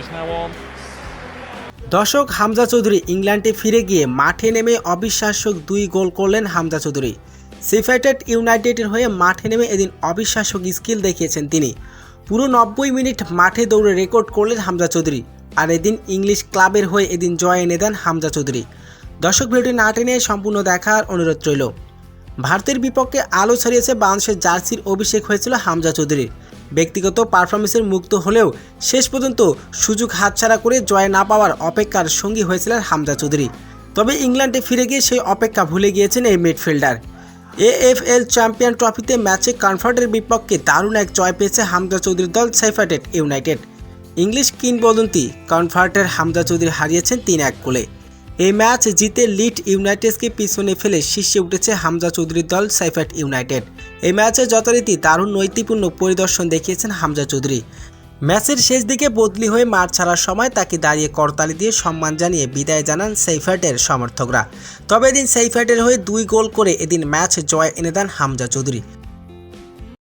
is now on. দর্শক, হামজা চৌধুরী ইংল্যান্ডে ফিরে গিয়ে মাঠে নেমে অবিশ্বাস্য 2 গোল করলেন হামজা চৌধুরী। শেফিল্ড ইউনাইটেডের হয়ে মাঠে নেমে এদিন অবিশ্বাস্য স্কিল দেখিয়েছেন তিনি। পুরো 90 মিনিট মাঠে দৌড়ে রেকর্ড করলেন হামজা চৌধুরী। আর এদিন ইংলিশ ক্লাবের হয়ে এদিন জয় এনে দেন হামজা চৌধুরী। দর্শক, ভিডিওটি না টেনে সম্পূর্ণ দেখার অনুরোধ রইল। ভারতের বিপক্ষে আলো ছাড়িয়েছে বাংলাদেশের জার্সির অভিষেক হয়েছিল হামজা চৌধুরীর। ব্যক্তিগত পারফরমেন্সের মুক্ত হলেও শেষ পর্যন্ত সুযোগ হাতছাড়া করে জয় না পাওয়ার অপেক্ষার সঙ্গী হয়েছিলেন হামজা চৌধুরী। তবে ইংল্যান্ডে ফিরে গিয়ে সেই অপেক্ষা ভুলে গিয়েছেন এই মিডফিল্ডার। AFL চ্যাম্পিয়ন ট্রফিতে ম্যাচে কনফার্টের বিপক্ষে দারুণ এক জয় পেয়েছে হামজা চৌধুরীর দল শেফিল্ড ইউনাইটেড। ইংলিশ কিংবদন্তি কনফার্টের হামজা চৌধুরী হারিয়েছেন 3-1 গোলে। এই ম্যাচ জিতে লিড ইউনাইটেডকে পিছনে ফেলে শীর্ষে উঠেছে হামজা চৌধুরীর দল শেফিল্ড ইউনাইটেড। এই ম্যাচে যথারীতি দারুণ নৈতিকপূর্ণ পরিদর্শন দেখিয়েছেন হামজা চৌধুরী। ম্যাচের শেষ দিকে বদলি হয়ে মাঠ ছাড়ার সময় তাকে দাঁড়িয়ে করতালি দিয়ে সম্মান জানিয়ে বিদায় জানান শেফিল্ডের সমর্থকরা। তবে এদিন শেফিল্ডের হয়ে 2 গোল করে এদিন ম্যাচ জয় এনে দেন হামজা চৌধুরী।